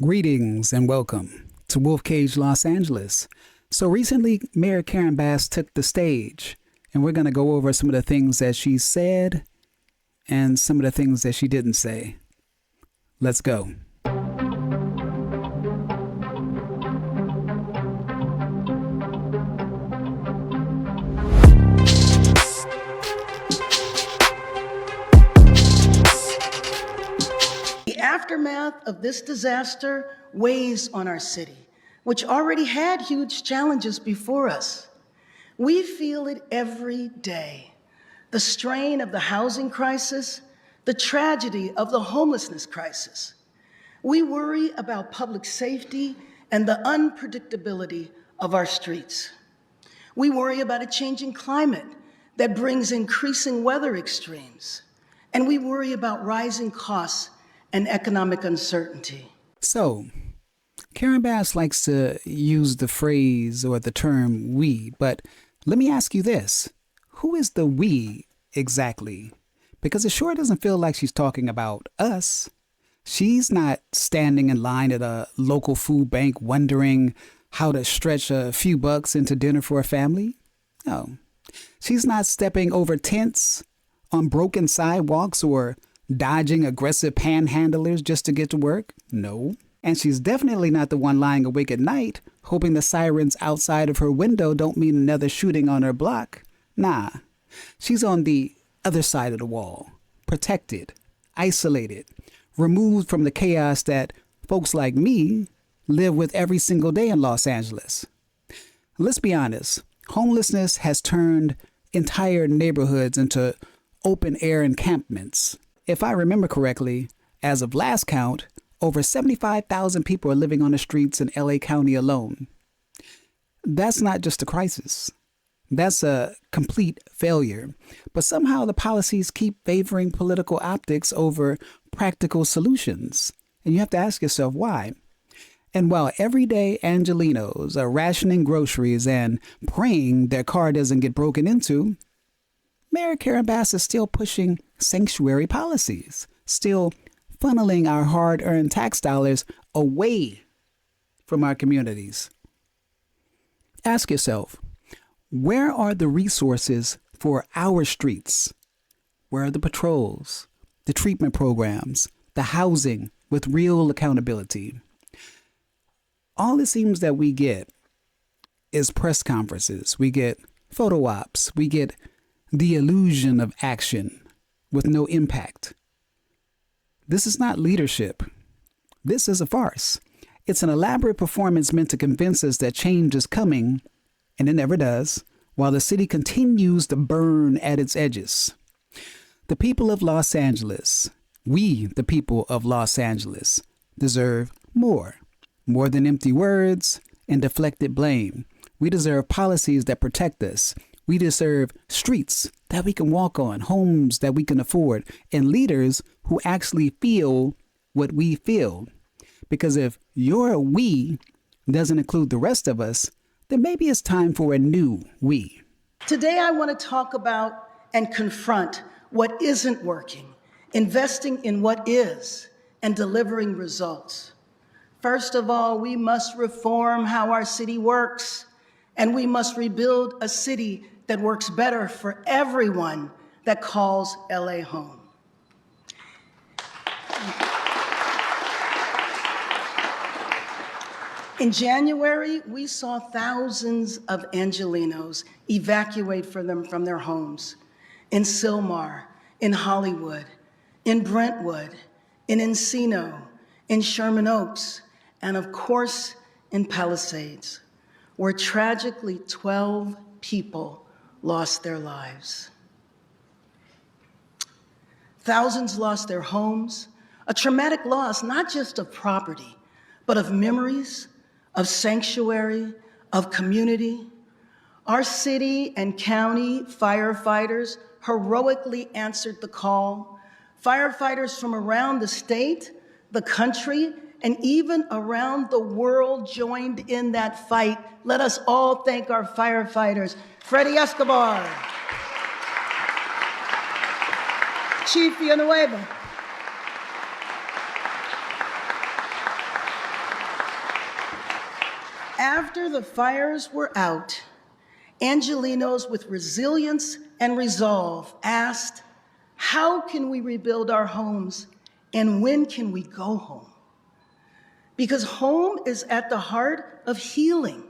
Greetings and welcome to Kage, Los Angeles. So recently, Mayor Karen Bass took the stage, and we're going to go over some of the things that she said and some of the things that she didn't say. Let's go. The aftermath of this disaster weighs on our city, which already had huge challenges before us. We feel it every day. The strain of the housing crisis, the tragedy of the homelessness crisis. We worry about public safety and the unpredictability of our streets. We worry about a changing climate that brings increasing weather extremes. And we worry about rising costs and economic uncertainty. So, Karen Bass likes to use the phrase or the term we, but let me ask you this. Who is the we exactly? Because it sure doesn't feel like she's talking about us. She's not standing in line at a local food bank wondering how to stretch a few bucks into dinner for a family. No. She's not stepping over tents on broken sidewalks or dodging aggressive panhandlers just to get to work. No. And she's definitely not the one lying awake at night, hoping the sirens outside of her window don't mean another shooting on her block. Nah. She's on the other side of the wall, protected, isolated, removed from the chaos that folks like me live with every single day in Los Angeles. Let's be honest, homelessness has turned entire neighborhoods into open-air encampments. If I remember correctly, as of last count, over 75,000 people are living on the streets in LA County alone. That's not just a crisis. That's a complete failure. But somehow the policies keep favoring political optics over practical solutions. And you have to ask yourself why. And while everyday Angelenos are rationing groceries and praying their car doesn't get broken into, Mayor Karen Bass is still pushing sanctuary policies, still funneling our hard-earned tax dollars away from our communities. Ask yourself, where are the resources for our streets? Where are the patrols, the treatment programs, the housing with real accountability? All it seems that we get is press conferences. We get photo ops. We get the illusion of action with no impact. This is not leadership. This is a farce. It's an elaborate performance meant to convince us that change is coming, and it never does, while the city continues to burn at its edges. The people of Los Angeles, we, the people of Los Angeles, deserve more than empty words and deflected blame. We deserve policies that protect us. We deserve streets that we can walk on, homes that we can afford, and leaders who actually feel what we feel. Because if your we doesn't include the rest of us, then maybe it's time for a new we. Today, I want to talk about and confront what isn't working, investing in what is, and delivering results. First of all, we must reform how our city works, and we must rebuild a city that works better for everyone that calls LA home. In January, we saw thousands of Angelenos evacuate from their homes in Sylmar, in Hollywood, in Brentwood, in Encino, in Sherman Oaks, and of course, in Palisades, where tragically 12 people lost their lives. Thousands lost their homes, a traumatic loss not just of property, but of memories, of sanctuary, of community. Our city and county firefighters heroically answered the call. Firefighters from around the state, the country, and even around the world joined in that fight. Let us all thank our firefighters. Freddie Escobar, Chief Villanueva, After the fires were out, Angelenos with resilience and resolve asked, how can we rebuild our homes and when can we go home? Because home is at the heart of healing,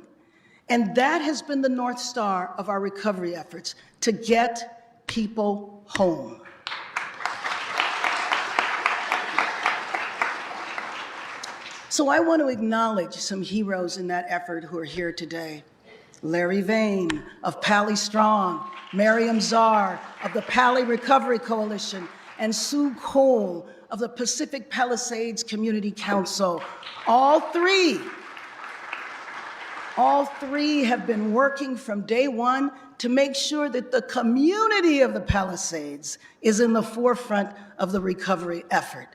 and that has been the North Star of our recovery efforts, to get people home. So I want to acknowledge some heroes in that effort who are here today. Larry Vane of Pally Strong, Miriam Czar of the Pally Recovery Coalition, and Sue Cole of the Pacific Palisades Community Council. All three have been working from day one to make sure that the community of the Palisades is in the forefront of the recovery effort.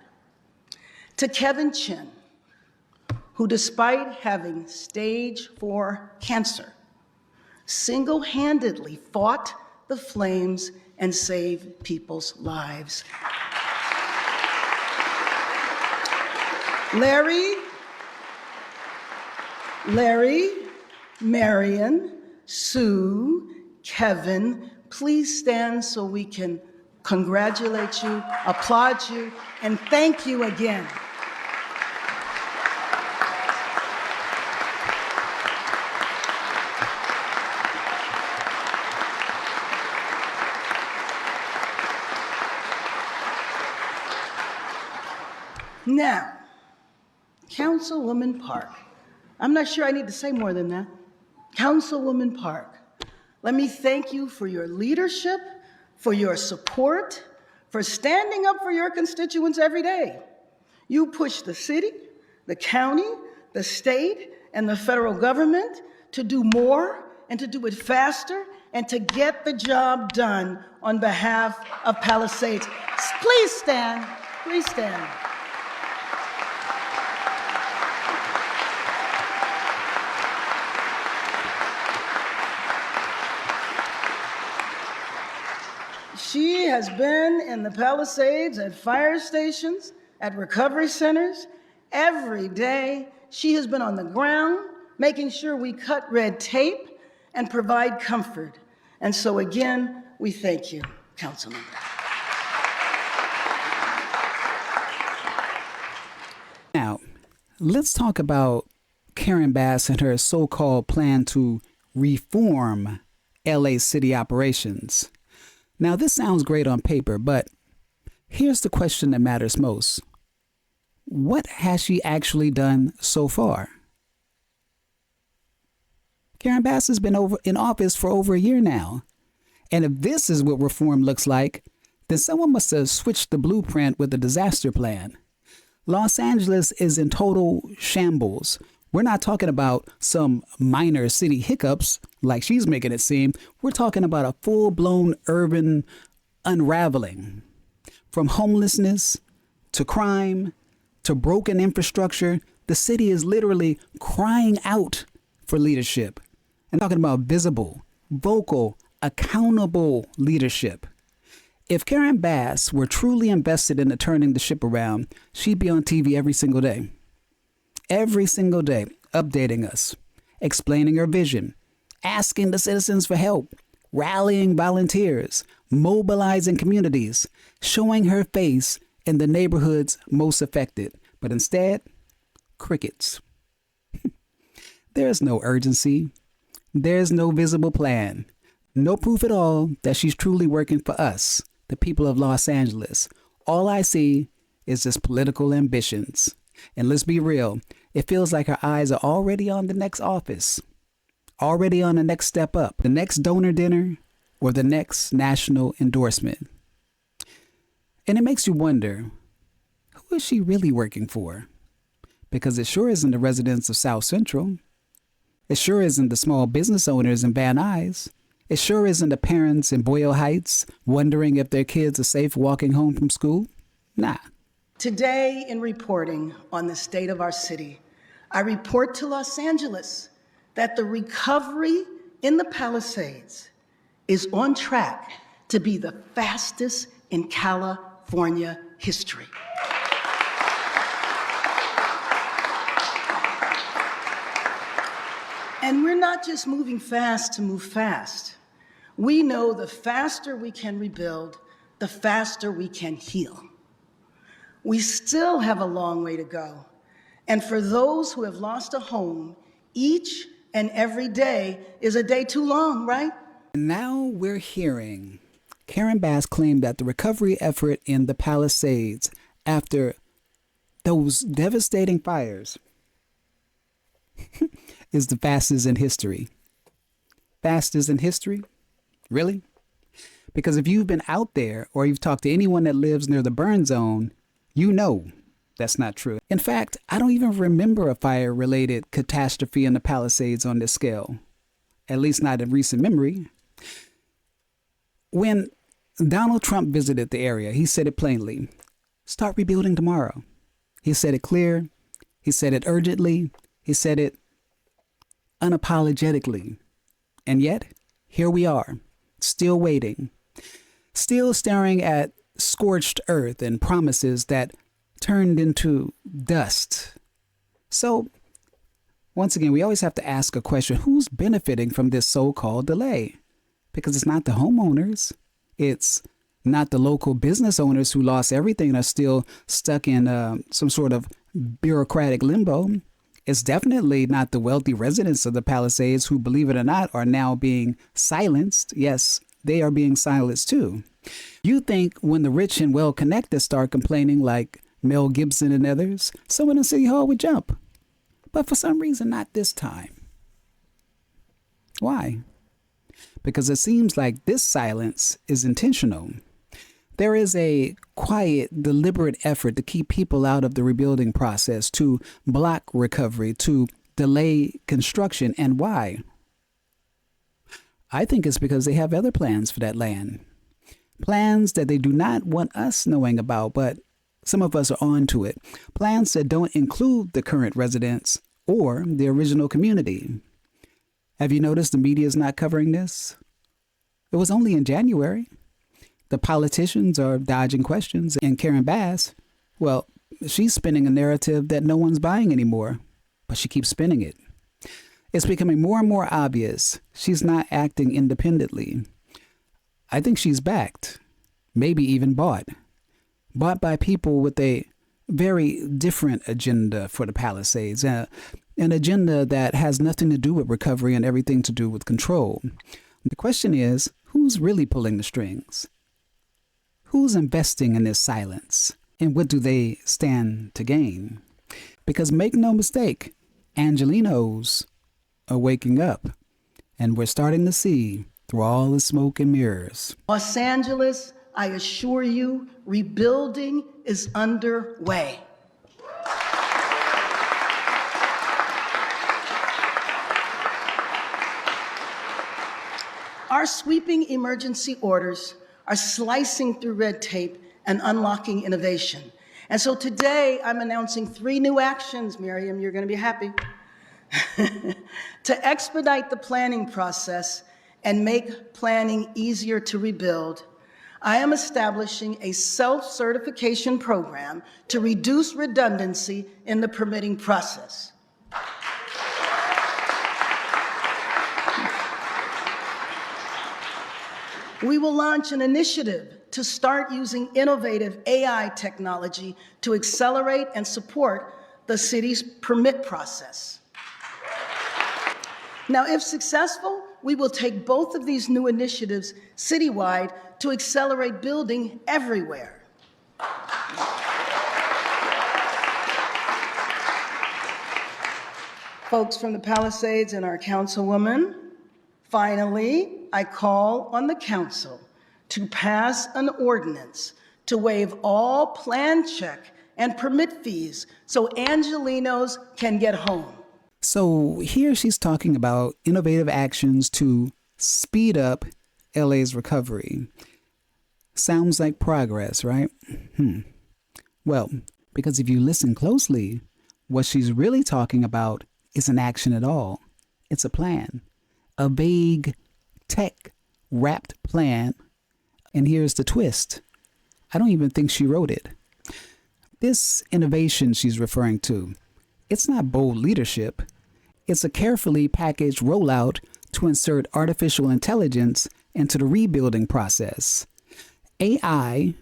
To Kevin Chin, who despite having stage 4 cancer, single-handedly fought the flames and saved people's lives. Larry, Marion, Sue, Kevin, please stand so we can congratulate you, applaud you, and thank you again. Now, Councilwoman Park. I'm not sure I need to say more than that. Councilwoman Park, let me thank you for your leadership, for your support, for standing up for your constituents every day. You push the city, the county, the state, and the federal government to do more and to do it faster and to get the job done on behalf of Palisades. Please stand. Please stand. She has been in the Palisades at fire stations, at recovery centers, every day. She has been on the ground, making sure we cut red tape and provide comfort. And so again, we thank you, Councilmember. Now, let's talk about Karen Bass and her so-called plan to reform LA city operations. Now, this sounds great on paper, but here's the question that matters most. What has she actually done so far? Karen Bass has been in office for over a year now. And if this is what reform looks like, then someone must have switched the blueprint with the disaster plan. Los Angeles is in total shambles. We're not talking about some minor city hiccups like she's making it seem. We're talking about a full-blown urban unraveling. From homelessness to crime to broken infrastructure, the city is literally crying out for leadership. I'm talking about visible, vocal, accountable leadership. If Karen Bass were truly invested in turning the ship around, she'd be on TV every single day, updating us, explaining her vision, asking the citizens for help, rallying volunteers, mobilizing communities, showing her face in the neighborhoods most affected. But instead, crickets. There's no urgency. There's no visible plan. No proof at all that she's truly working for us, the people of Los Angeles. All I see is just political ambitions. And let's be real, it feels like her eyes are already on the next office, already on the next step up, the next donor dinner, or the next national endorsement. And it makes you wonder, who is she really working for? Because it sure isn't the residents of South Central. It sure isn't the small business owners in Van Nuys. It sure isn't the parents in Boyle Heights wondering if their kids are safe walking home from school. Nah. Today, in reporting on the state of our city, I report to Los Angeles that the recovery in the Palisades is on track to be the fastest in California history. And we're not just moving fast to move fast. We know the faster we can rebuild, the faster we can heal. We still have a long way to go. And for those who have lost a home, each and every day is a day too long, right? And now we're hearing Karen Bass claim that the recovery effort in the Palisades after those devastating fires is the fastest in history. Fastest in history? Really? Because if you've been out there or you've talked to anyone that lives near the burn zone, you know that's not true. In fact, I don't even remember a fire-related catastrophe in the Palisades on this scale, at least not in recent memory. When Donald Trump visited the area, he said it plainly, start rebuilding tomorrow. He said it clear, he said it urgently, he said it unapologetically. And yet, here we are, still waiting, still staring at scorched earth and promises that turned into dust. So, once again, we always have to ask a question, who's benefiting from this so-called delay? Because it's not the homeowners. It's not the local business owners who lost everything and are still stuck in some sort of bureaucratic limbo. It's definitely not the wealthy residents of the Palisades who, believe it or not, are now being silenced. Yes, they are being silenced too. You think when the rich and well-connected start complaining like Mel Gibson and others, someone in City Hall would jump. But for some reason, not this time. Why? Because it seems like this silence is intentional. There is a quiet, deliberate effort to keep people out of the rebuilding process, to block recovery, to delay construction. And why? I think it's because they have other plans for that land. Plans that they do not want us knowing about, but some of us are on to it. Plans that don't include the current residents or the original community. Have you noticed the media is not covering this? It was only in January. The politicians are dodging questions, and Karen Bass, well, she's spinning a narrative that no one's buying anymore, but she keeps spinning it. It's becoming more and more obvious she's not acting independently. I think she's backed, maybe even bought by people with a very different agenda for the Palisades, an agenda that has nothing to do with recovery and everything to do with control. The question is, who's really pulling the strings? Who's investing in this silence? And what do they stand to gain? Because make no mistake, Angelinos are waking up, and we're starting to see through all the smoke and mirrors. Los Angeles, I assure you, rebuilding is underway. Our sweeping emergency orders are slicing through red tape and unlocking innovation. And so today I'm announcing 3 new actions, Miriam, you're going to be happy, to expedite the planning process and make planning easier to rebuild. I am establishing a self-certification program to reduce redundancy in the permitting process. We will launch an initiative to start using innovative AI technology to accelerate and support the city's permit process. Now, if successful, we will take both of these new initiatives citywide to accelerate building everywhere. Folks from the Palisades and our councilwoman, finally, I call on the council to pass an ordinance to waive all plan check and permit fees so Angelinos can get home. So here she's talking about innovative actions to speed up LA's recovery. Sounds like progress, right? Well, because if you listen closely, what she's really talking about isn't action at all. It's a plan, a vague tech-wrapped plan. And here's the twist. I don't even think she wrote it. This innovation she's referring to, it's not bold leadership. It's a carefully packaged rollout to insert artificial intelligence into the rebuilding process. AI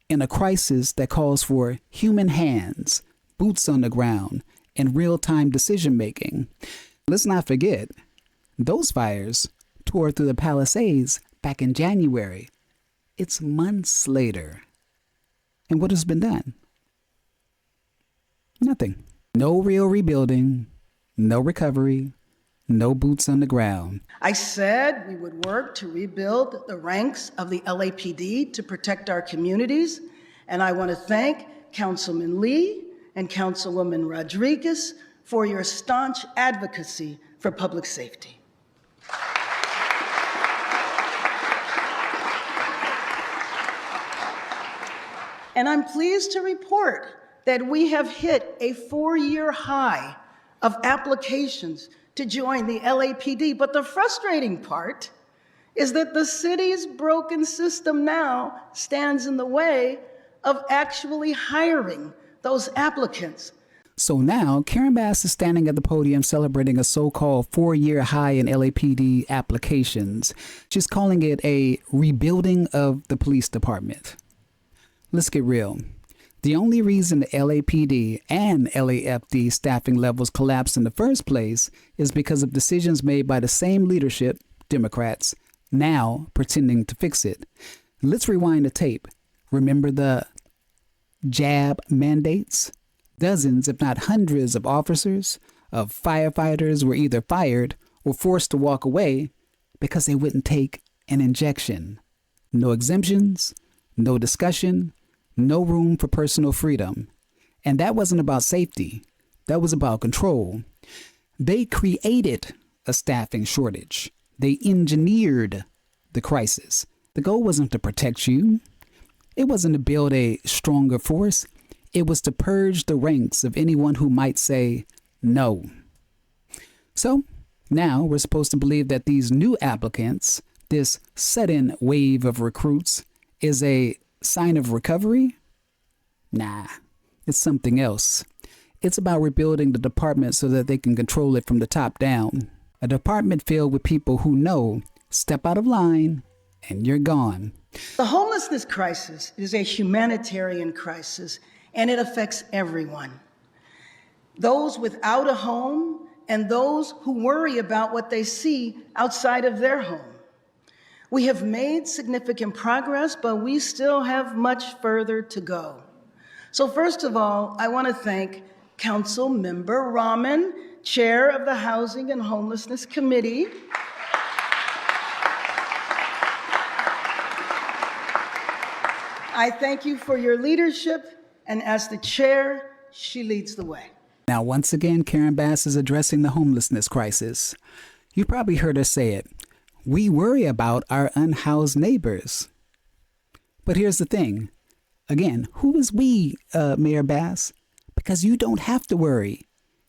in a crisis that calls for human hands, boots on the ground, and real-time decision-making. Let's not forget, those fires tore through the Palisades back in January. It's months later. And what has been done? Nothing. No real rebuilding, no recovery, no boots on the ground. I said we would work to rebuild the ranks of the LAPD to protect our communities, and I want to thank Councilman Lee and Councilwoman Rodriguez for your staunch advocacy for public safety. And I'm pleased to report that we have hit a 4-year high of applications to join the LAPD. But the frustrating part is that the city's broken system now stands in the way of actually hiring those applicants. So now, Karen Bass is standing at the podium celebrating a so-called 4-year high in LAPD applications. She's calling it a rebuilding of the police department. Let's get real. The only reason the LAPD and LAFD staffing levels collapsed in the first place is because of decisions made by the same leadership, Democrats, now pretending to fix it. Let's rewind the tape. Remember the jab mandates? Dozens, if not hundreds, of officers, of firefighters were either fired or forced to walk away because they wouldn't take an injection. No exemptions, no discussion, no room for personal freedom. And that wasn't about safety. That was about control. They created a staffing shortage. They engineered the crisis. The goal wasn't to protect you. It wasn't to build a stronger force. It was to purge the ranks of anyone who might say no. So now we're supposed to believe that these new applicants, this sudden wave of recruits, is a sign of recovery? Nah, it's something else. It's about rebuilding the department so that they can control it from the top down. A department filled with people who know, step out of line and you're gone. The homelessness crisis is a humanitarian crisis, and it affects everyone. Those without a home and those who worry about what they see outside of their home. We have made significant progress, but we still have much further to go. So first of all, I want to thank Council Member Rahman, Chair of the Housing and Homelessness Committee. I thank you for your leadership, and as the chair, she leads the way. Now, once again, Karen Bass is addressing the homelessness crisis. You probably heard her say it. We worry about our unhoused neighbors. But here's the thing. Again, who is we, Mayor Bass? Because you don't have to worry.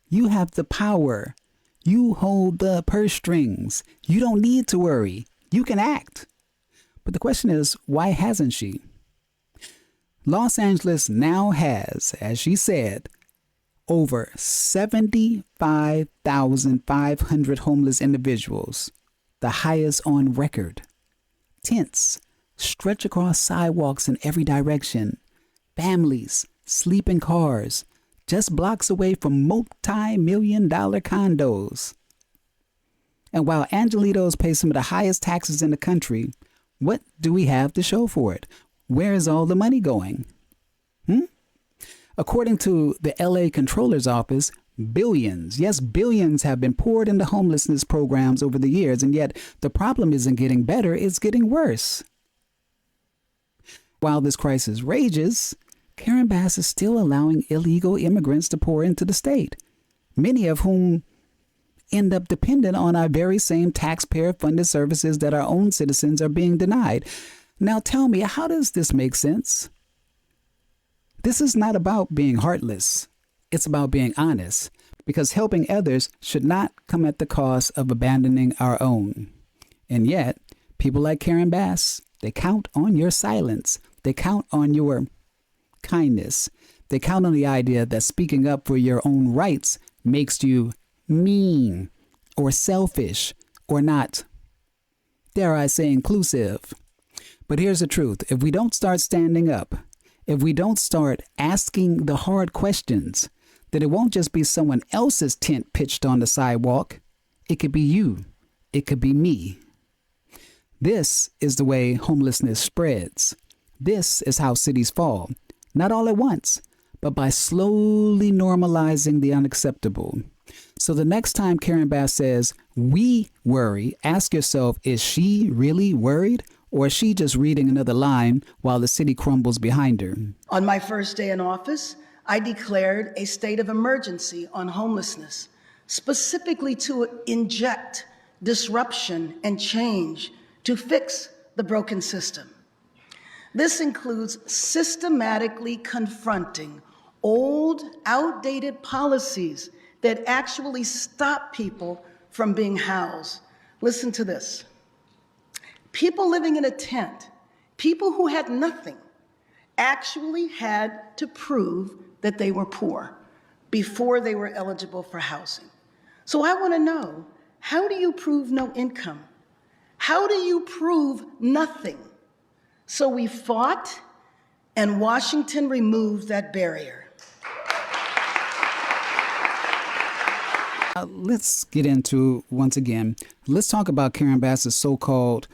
You have the power. You hold the purse strings. You don't need to worry. You can act. But the question is, why hasn't she? Los Angeles now has, as she said, over 75,500 homeless individuals, the highest on record. Tents stretch across sidewalks in every direction. Families sleep in cars just blocks away from multi-million-dollar condos. And while Angelitos pay some of the highest taxes in the country, what do we have to show for it? Where is all the money going? According to the LA Comptroller's Office, billions, yes, billions have been poured into homelessness programs over the years, and yet the problem isn't getting better, it's getting worse. While this crisis rages, Karen Bass is still allowing illegal immigrants to pour into the state, many of whom end up dependent on our very same taxpayer-funded services that our own citizens are being denied. Now tell me, how does this make sense? This is not about being heartless. It's about being honest, because helping others should not come at the cost of abandoning our own. And yet, people like Karen Bass, they count on your silence. They count on your kindness. They count on the idea that speaking up for your own rights makes you mean, or selfish, or not, dare I say, inclusive. But here's the truth. If we don't start standing up, if we don't start asking the hard questions, then it won't just be someone else's tent pitched on the sidewalk. It could be you. It could be me. This is the way homelessness spreads. This is how cities fall. Not all at once, but by slowly normalizing the unacceptable. So the next time Karen Bass says, "we worry," ask yourself, is she really worried? Or is she just reading another line while the city crumbles behind her? On my first day in office, I declared a state of emergency on homelessness, specifically to inject disruption and change to fix the broken system. This includes systematically confronting old, outdated policies that actually stop people from being housed. Listen to this. People living in a tent, people who had nothing, actually had to prove that they were poor before they were eligible for housing. So I want to know, how do you prove no income? How do you prove nothing? So we fought, and Washington removed that barrier. Let's get into, once again, let's talk about Karen Bass's so-called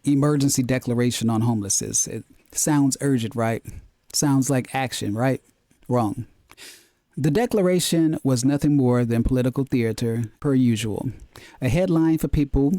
emergency declaration on homelessness. It sounds urgent, right? Sounds like action, right? Wrong. The declaration was nothing more than political theater, per usual. A headline for people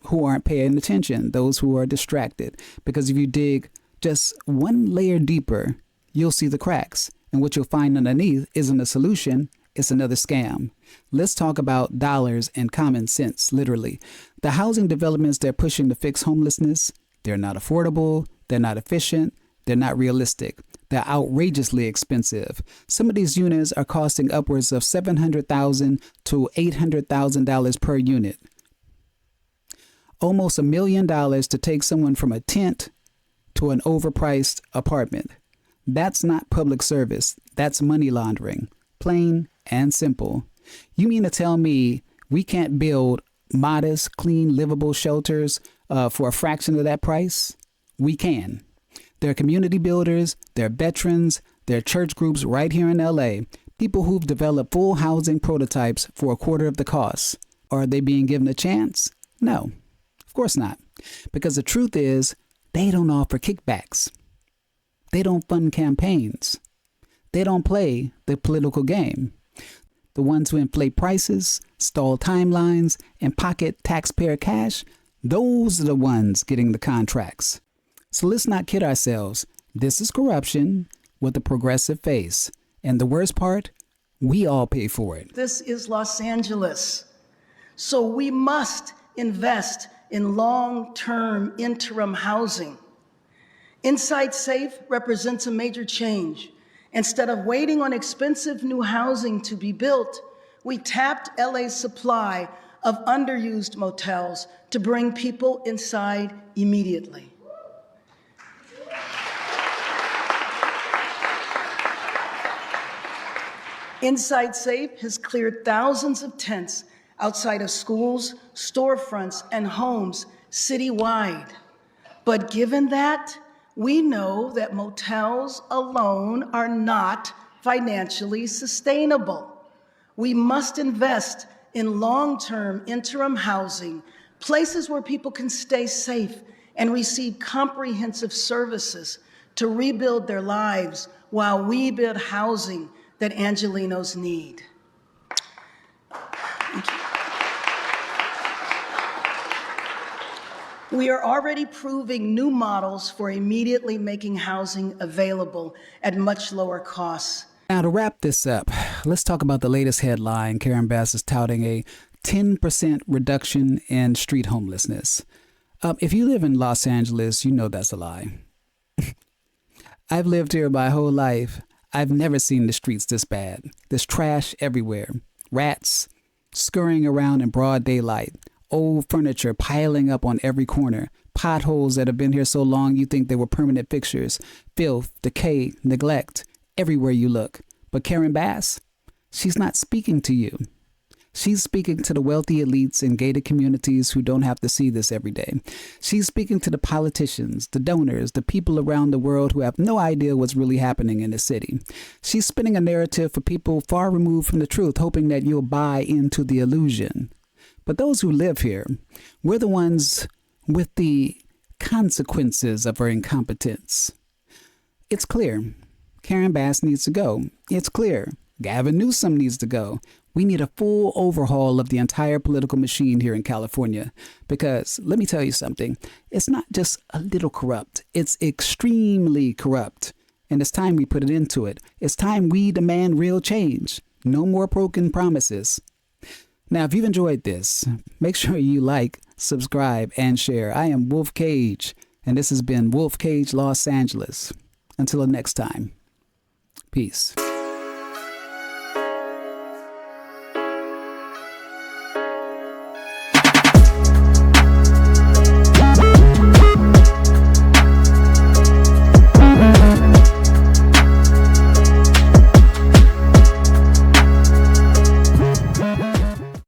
who aren't paying attention, those who are distracted. Because if you dig just one layer deeper, you'll see the cracks. And what you'll find underneath isn't a solution, it's another scam. Let's talk about dollars and common sense, literally. The housing developments they're pushing to fix homelessness, they're not affordable, they're not efficient, they're not realistic. They're outrageously expensive. Some of these units are costing upwards of $700,000 to $800,000 per unit. Almost $1 million to take someone from a tent to an overpriced apartment. That's not public service. That's money laundering. Plain and simple. You mean to tell me we can't build modest, clean, livable shelters for a fraction of that price? We can. There are community builders, there are veterans, there are church groups right here in LA, people who've developed full housing prototypes for a quarter of the cost. Are they being given a chance? No, of course not. Because the truth is, they don't offer kickbacks. They don't fund campaigns. They don't play the political game. The ones who inflate prices, stall timelines, and pocket taxpayer cash, those are the ones getting the contracts. So let's not kid ourselves. This is corruption with a progressive face. And the worst part, we all pay for it. This is Los Angeles. So we must invest in long-term interim housing. Inside Safe represents a major change. Instead of waiting on expensive new housing to be built, we tapped LA's supply of underused motels to bring people inside immediately. Inside Safe has cleared thousands of tents outside of schools, storefronts, and homes citywide. But given that, we know that motels alone are not financially sustainable. We must invest in long-term interim housing, places where people can stay safe and receive comprehensive services to rebuild their lives while we build housing that Angelenos need. Thank you. We are already proving new models for immediately making housing available at much lower costs. Now to wrap this up, let's talk about the latest headline. Karen Bass is touting a 10% reduction in street homelessness. If you live in Los Angeles, you know that's a lie. I've lived here my whole life. I've never seen the streets this bad. There's trash everywhere. Rats scurrying around in broad daylight. Old furniture piling up on every corner. Potholes that have been here so long you think they were permanent fixtures. Filth, decay, neglect, everywhere you look. But Karen Bass, she's not speaking to you. She's speaking to the wealthy elites and gated communities who don't have to see this every day. She's speaking to the politicians, the donors, the people around the world who have no idea what's really happening in the city. She's spinning a narrative for people far removed from the truth, hoping that you'll buy into the illusion. But those who live here, we're the ones with the consequences of her incompetence. It's clear. Karen Bass needs to go. It's clear. Gavin Newsom needs to go. We need a full overhaul of the entire political machine here in California. Because, let me tell you something, it's not just a little corrupt. It's extremely corrupt. And it's time we put it into it. It's time we demand real change. No more broken promises. Now, if you've enjoyed this, make sure you like, subscribe, and share. I am Wolf Kage, and this has been Wolf Kage Los Angeles. Until the next time, peace.